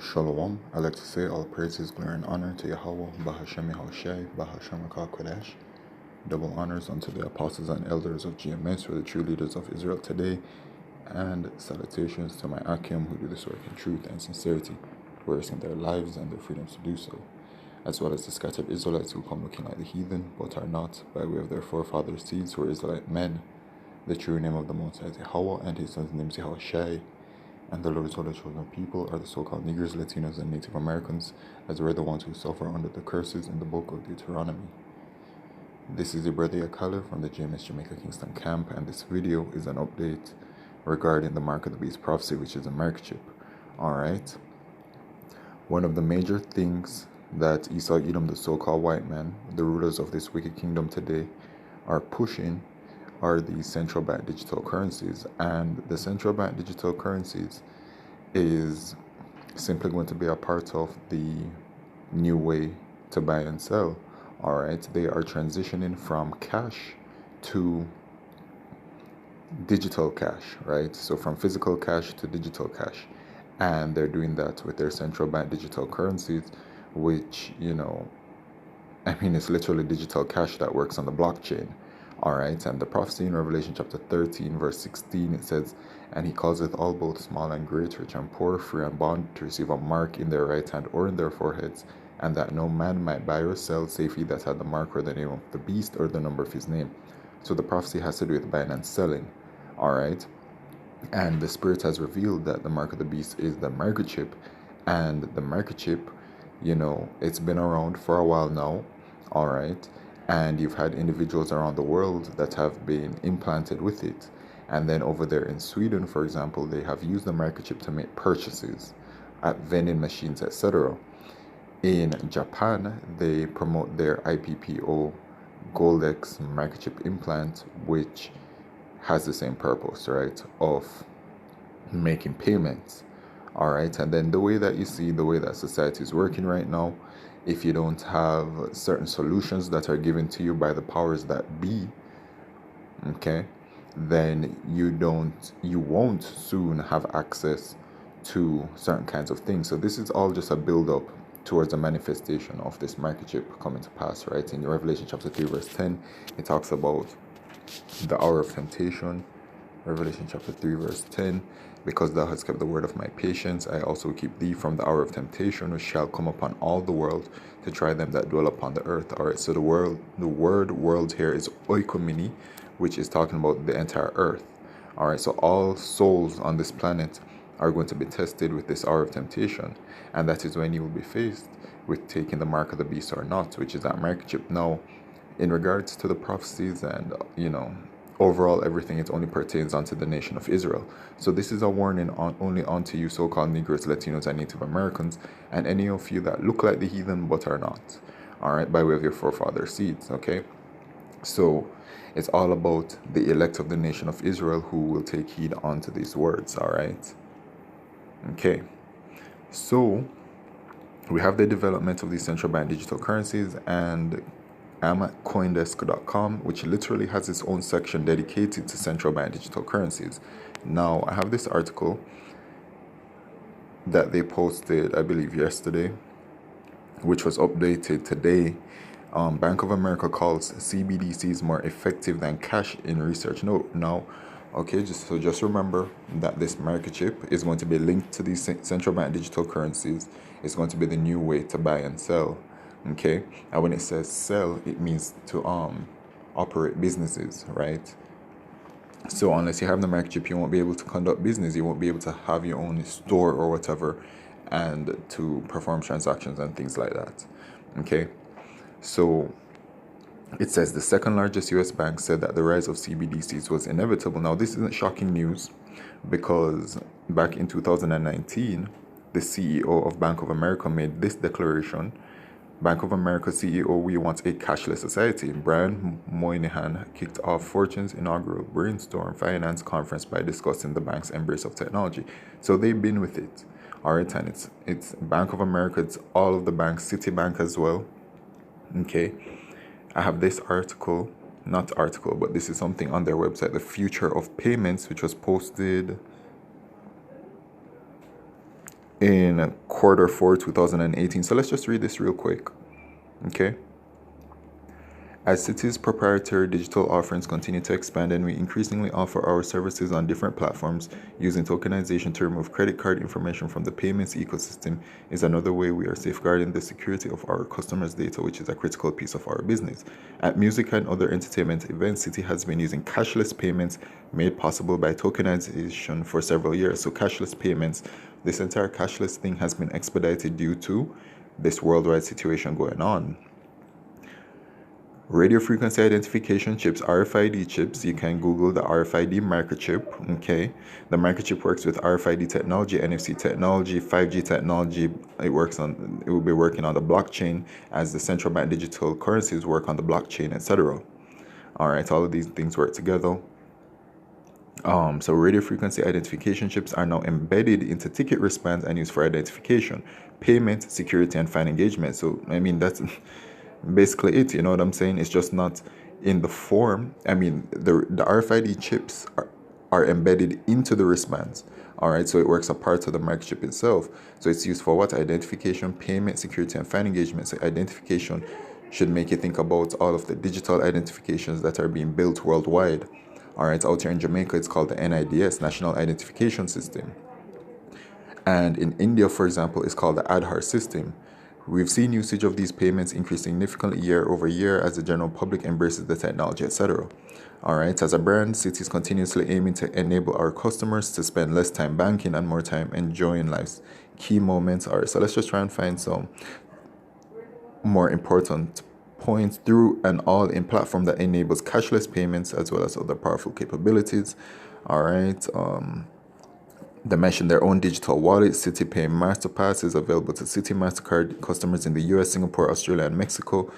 Shalom. I like to say all praises, glory, and honor to Yahweh, Bahashem Yahushai, Bahashem Kodesh. Double honors unto the apostles and elders of GMS, who are the true leaders of Israel today, and salutations to my Akim, who do this work in truth and sincerity, who are risking their lives and their freedoms to do so, as well as the scattered Israelites who come looking like the heathen, but are not, by way of their forefathers' seeds, who are Israelite men. The true name of the Most High is Yahweh, and his son's name is Yahushai. And the Lord's other chosen people are the so-called Negroes, Latinos, and Native Americans, as we're the ones who suffer under the curses in the book of Deuteronomy. This is your brother Yakala from the JMS Jamaica Kingston camp, and this video is an update regarding the Mark of the Beast prophecy, which is a microchip. Alright. One of the major things that Esau, Edom, the so-called white man, the rulers of this wicked kingdom today, are pushing are the central bank digital currencies. And the central bank digital currencies is simply going to be a part of the new way to buy and sell. All right, they are transitioning from cash to digital cash, right? So from physical cash to digital cash. And they're doing that with their central bank digital currencies, which, it's literally digital cash that works on the blockchain. All right, and the prophecy in Revelation chapter 13, verse 16, it says, "And he causeth all both small and great, rich and poor, free and bond, to receive a mark in their right hand or in their foreheads, and that no man might buy or sell, save he that had the mark or the name of the beast or the number of his name." So the prophecy has to do with buying and selling. All right, and the Spirit has revealed that the mark of the beast is the microchip, and the microchip, it's been around for a while now. All right. And you've had individuals around the world that have been implanted with it. And then over there in Sweden, for example, they have used the microchip to make purchases at vending machines, etc. In Japan, they promote their IPPO Goldex microchip implant, which has the same purpose, right, of making payments. All right. And then the way that society is working right now, if you don't have certain solutions that are given to you by the powers that be, okay, then you won't soon have access to certain kinds of things. So this is all just a build-up towards the manifestation of this microchip coming to pass, right? In Revelation chapter 3, verse 10, it talks about the hour of temptation. Revelation chapter 3, verse 10, "Because thou hast kept the word of my patience, I also keep thee from the hour of temptation, which shall come upon all the world, to try them that dwell upon the earth." All right, so the word world here is oikomini, which is talking about the entire earth. All right, so all souls on this planet are going to be tested with this hour of temptation, and that is when you will be faced with taking the mark of the beast or not, which is that microchip. Now, in regards to the prophecies and, overall everything, it only pertains unto the nation of Israel. So this is a warning only unto you so-called Negroes, Latinos, and Native Americans, and any of you that look like the heathen but are not, all right, by way of your forefathers' seeds, okay? So it's all about the elect of the nation of Israel who will take heed unto these words, all right? Okay, so we have the development of these central bank digital currencies, and I'm at Coindesk.com, which literally has its own section dedicated to central bank digital currencies. Now, I have this article that they posted, I believe, yesterday, which was updated today. Bank of America calls CBDCs more effective than cash in research. No. Okay, just remember that this microchip is going to be linked to these central bank digital currencies. It's going to be the new way to buy and sell. Okay, and when it says sell, it means to operate businesses, right? So unless you have the microchip, you won't be able to conduct business. You won't be able to have your own store or whatever, and to perform transactions and things like that. Okay, so it says the second largest U.S. bank said that the rise of CBDCs was inevitable. Now, this isn't shocking news, because back in 2019, the CEO of Bank of America made this declaration. Bank of America CEO, "We want a cashless society." Brian Moynihan kicked off Fortune's inaugural Brainstorm Finance Conference by discussing the bank's embrace of technology. So they've been with it. All right, and it's Bank of America, it's all of the banks, Citibank as well. Okay, I have this but this is something on their website, The Future of Payments, which was posted in quarter 4 2018. So let's just read this real quick. Okay. As Citi's proprietary digital offerings continue to expand and we increasingly offer our services on different platforms, using tokenization to remove credit card information from the payments ecosystem is another way we are safeguarding the security of our customers' data, which is a critical piece of our business. At music and other entertainment events, Citi has been using cashless payments made possible by tokenization for several years. So cashless payments, this entire cashless thing has been expedited due to this worldwide situation going on. Radio frequency identification chips, RFID chips. You can Google the RFID microchip. Okay, the microchip works with RFID technology, NFC technology, 5G technology. It will be working on the blockchain as the central bank digital currencies work on the blockchain, etc. All right, all of these things work together. So radio frequency identification chips are now embedded into ticket wristbands and used for identification, payment, security, and fan engagement. So I mean that's basically it. You know what I'm saying? It's just not in the form. I mean, the RFID chips are embedded into the wristbands. All right, so it works a part of the microchip itself. So it's used for what? Identification, payment, security, and fan engagement. So identification should make you think about all of the digital identifications that are being built worldwide. All right, out here in Jamaica, it's called the NIDS, National Identification System. And in India, for example, it's called the Aadhaar system. We've seen usage of these payments increase significantly year over year as the general public embraces the technology, etc. All right, as a brand, Citi is continuously aiming to enable our customers to spend less time banking and more time enjoying life's key moments. All right, so let's just try and find some more important points through an all-in platform that enables cashless payments as well as other powerful capabilities. All right. They mentioned their own digital wallet. CitiPay MasterPass is available to Citi MasterCard customers in the US, Singapore, Australia, and Mexico,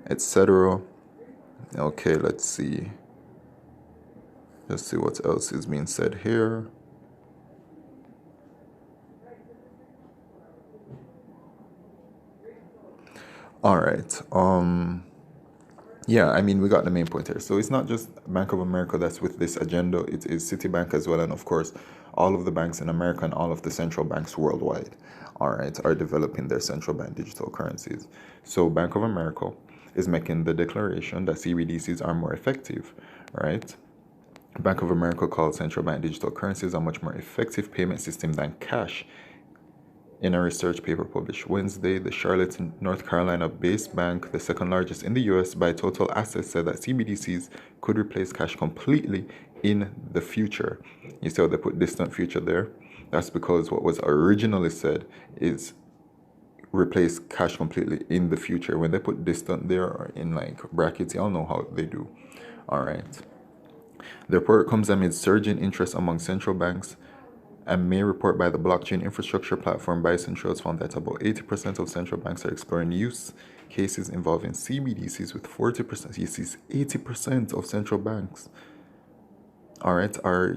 etc. Okay, let's see. Let's see what else is being said here. All right. Yeah, I mean, we got the main point here. So it's not just Bank of America that's with this agenda. It is Citibank as well, and of course, all of the banks in America and all of the central banks worldwide, all right, are developing their central bank digital currencies. So Bank of America is making the declaration that CBDCs are more effective, right? Bank of America calls central bank digital currencies a much more effective payment system than cash. In a research paper published Wednesday, the Charlotte, North Carolina-based bank, the second largest in the U.S. by total assets, said that CBDCs could replace cash completely in the future. You see how they put distant future there? That's because what was originally said is replace cash completely in the future. When they put distant there or in like brackets, y'all know how they do. All right. The report comes amid surging interest among central banks. A May report by the blockchain infrastructure platform Bison Trails found that about 80% of central banks are exploring use cases involving CBDCs, with 40%. You see, 80% of central banks, all right, are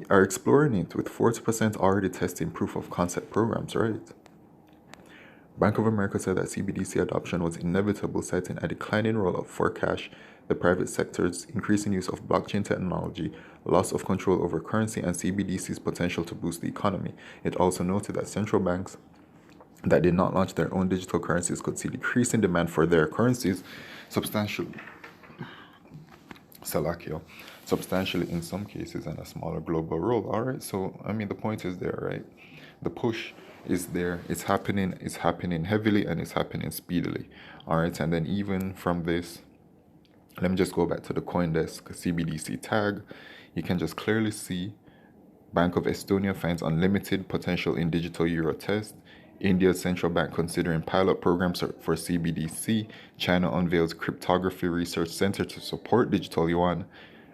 exploring it, with 40% already testing proof of concept programs, right? Bank of America said that CBDC adoption was inevitable, citing a declining rollout for cash, the private sector's increasing use of blockchain technology, loss of control over currency, and CBDC's potential to boost the economy. It also noted that central banks that did not launch their own digital currencies could see decreasing demand for their currencies substantially in some cases, and a smaller global role. All right, so I mean the point is there, right? The push is there. It's happening heavily, and it's happening speedily. All right, and then even from this, let me just go back to the CoinDesk CBDC tag. You can just clearly see Bank of Estonia finds unlimited potential in digital euro test. India's central bank considering pilot programs for CBDC. China unveils cryptography research center to support digital yuan.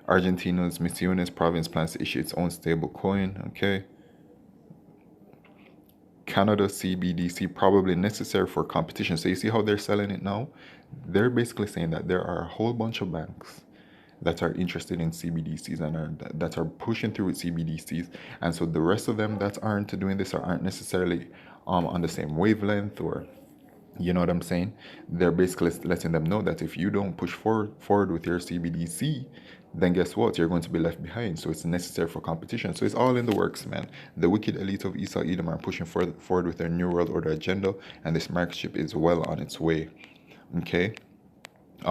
Argentina's Misiones province plans to issue its own stable coin. Okay. Canada CBDC probably necessary for competition. So you see how they're selling it now? They're basically saying that there are a whole bunch of banks that are interested in CBDCs and that are pushing through with CBDCs, and so the rest of them that aren't doing this or aren't necessarily on the same wavelength, or you know what I'm saying? They're basically letting them know that if you don't push forward with your CBDC, then guess what? You're going to be left behind. So it's necessary for competition. So it's all in the works, man. The wicked elite of Esau Edom are pushing forward with their New World Order agenda, and this market chip is well on its way. Okay.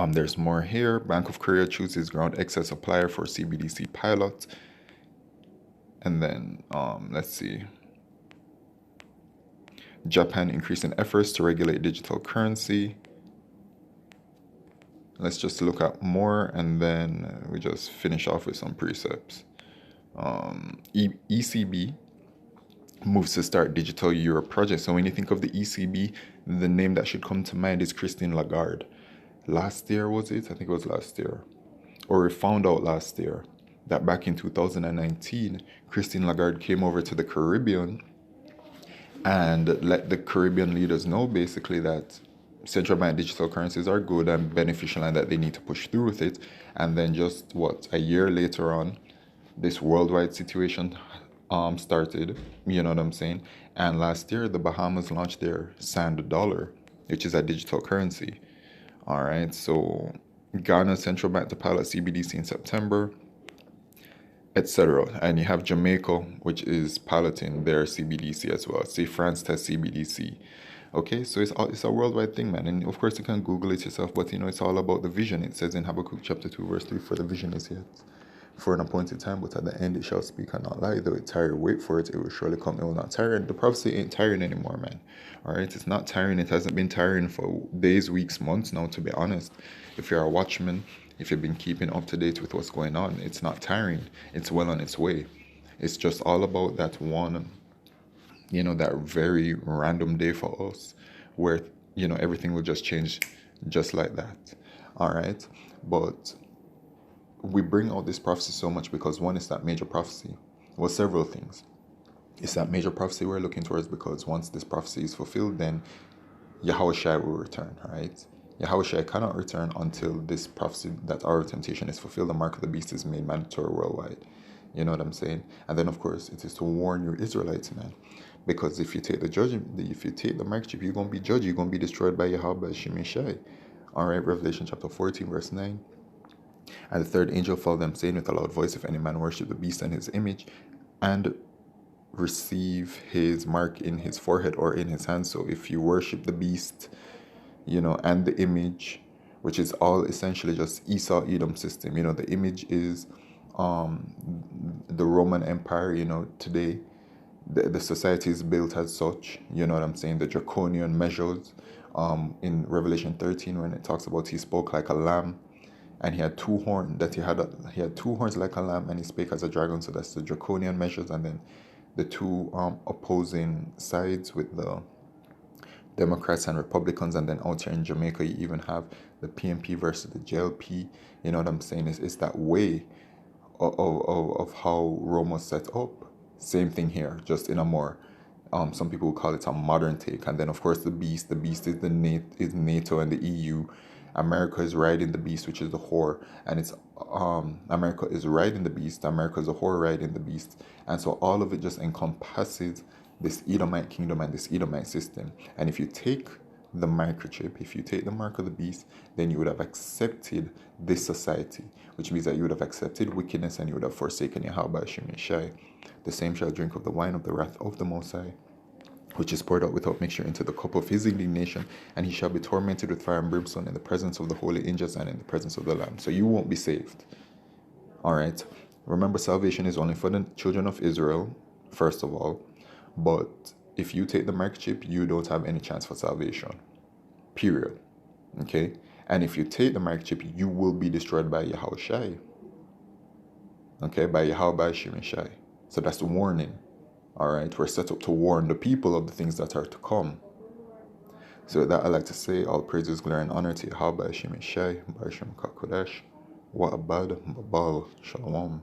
There's more here. Bank of Korea chooses ground excess supplier for CBDC pilot. And then, let's see. Japan increasing efforts to regulate digital currency. Let's just look at more, and then we just finish off with some precepts. ECB moves to start digital euro project. So when you think of the ECB, the name that should come to mind is Christine Lagarde. Last year, was it? I think it was last year. Or we found out last year that back in 2019, Christine Lagarde came over to the Caribbean and let the Caribbean leaders know basically that central bank digital currencies are good and beneficial and that they need to push through with it. And then just a year later on, this worldwide situation started, you know what I'm saying? And last year, the Bahamas launched their sand dollar, which is a digital currency. All right, so Ghana central bank to pilot CBDC in September, etc. And you have Jamaica, which is piloting their CBDC as well. See, France test CBDC. Okay, so it's a worldwide thing, man. And of course, you can Google it yourself, but it's all about the vision. It says in Habakkuk chapter 2, verse 3, for the vision is yet for an appointed time, but at the end it shall speak and not lie. Though it tire, wait for it, it will surely come, it will not tire. And the prophecy ain't tiring anymore, man. All right, it's not tiring. It hasn't been tiring for days, weeks, months now, to be honest. If you're a watchman, if you've been keeping up to date with what's going on, it's not tiring. It's well on its way. It's just all about that one, that very random day for us where, everything will just change just like that. All right. But we bring out this prophecy so much because one is that major prophecy. Well, several things. It's that major prophecy we're looking towards because once this prophecy is fulfilled, then Yahushua will return, right? Yahushua cannot return until this prophecy that our temptation is fulfilled. The mark of the beast is made mandatory worldwide. You know what I'm saying? And then, of course, it is to warn your Israelites, man. Because if you take the mark chip, you're going to be judged. You're going to be destroyed by Yahweh Shemeshai. All right, Revelation chapter 14, verse 9. And the third angel followed them, saying with a loud voice, if any man worship the beast and his image, and receive his mark in his forehead or in his hand. So if you worship the beast, and the image, which is all essentially just Esau Edom system. The image is the Roman Empire. Today the society is built as such. You know what I'm saying? The draconian measures in Revelation 13, when it talks about he spoke like a lamb, and he had two horns. He had two horns like a lamb, and he spake as a dragon. So that's the draconian measures, and then the two opposing sides with the Democrats and Republicans, and then out here in Jamaica, you even have the PNP versus the JLP. You know what I'm saying? It's that way of how Rome was set up. Same thing here, just in a more, some people would call it a modern take. And then, of course, the beast. The beast is is NATO and the EU. America is riding the beast, which is the whore, and it's America is riding the beast. America is a whore riding the beast, and so all of it just encompasses this Edomite kingdom and this Edomite system. And if you take the microchip, if you take the mark of the beast, then you would have accepted this society, which means that you would have accepted wickedness and you would have forsaken Yahweh Shemeshai. The same shall drink of the wine of the wrath of the Most High, which is poured out without mixture into the cup of his indignation, and he shall be tormented with fire and brimstone in the presence of the holy angels and in the presence of the Lamb. So you won't be saved. All right. Remember, salvation is only for the children of Israel, first of all. But if you take the mark chip, you don't have any chance for salvation. Period. Okay? And if you take the mark chip, you will be destroyed by Yahushai. Okay? By Yahweh Shemeshai. So that's the warning. All right? We're set up to warn the people of the things that are to come. So with that, I like to say, all praises, glory, and honor to Yahweh Shemeshai, Baruch Shem Kakodesh, Wa'abad, Babal, Shalom.